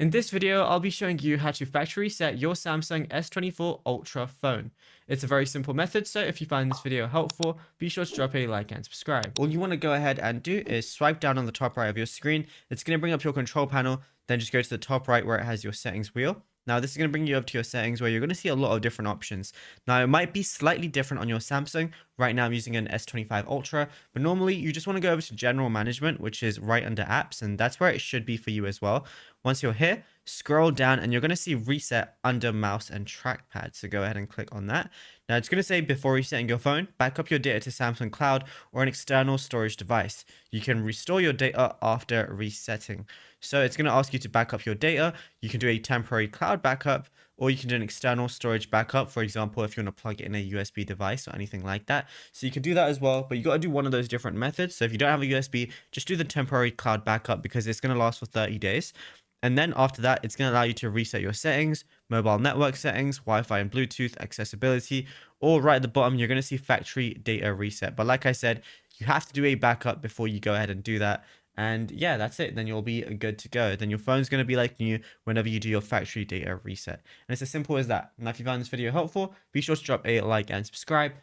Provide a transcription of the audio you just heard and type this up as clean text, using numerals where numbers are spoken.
In this video, I'll be showing you how to factory reset your Samsung S24 Ultra phone. It's a very simple method, so if you find this video helpful, be sure to drop a like and subscribe. All you want to go ahead and do is swipe down on the top right of your screen. It's going to bring up your control panel, then just go to the top right where it has your settings wheel. Now, this is going to bring you up to your settings where you're going to see a lot of different options. Now, it might be slightly different on your Samsung. Right now, I'm using an S25 Ultra, but normally you just want to go over to General Management, which is right under Apps, and that's where it should be for you as well. Once you're here, scroll down and you're going to see Reset under Mouse and Trackpad. So go ahead and click on that. Now, it's going to say before resetting your phone, back up your data to Samsung Cloud or an external storage device. You can restore your data after resetting. So it's going to ask you to back up your data. You can do a temporary cloud backup, or you can do an external storage backup, for example, if you want to plug it in a USB device or anything like that. So you can do that as well, but you got to do one of those different methods. So if you don't have a USB, just do the temporary cloud backup because it's going to last for 30 days. And then after that, it's going to allow you to reset your settings, mobile network settings, Wi-Fi and Bluetooth, accessibility, or right at the bottom, you're going to see factory data reset. But like I said, you have to do a backup before you go ahead and do that. And yeah, that's it. Then you'll be good to go. Then your phone's going to be like new whenever you do your factory data reset. And it's as simple as that. Now, if you found this video helpful, be sure to drop a like and subscribe.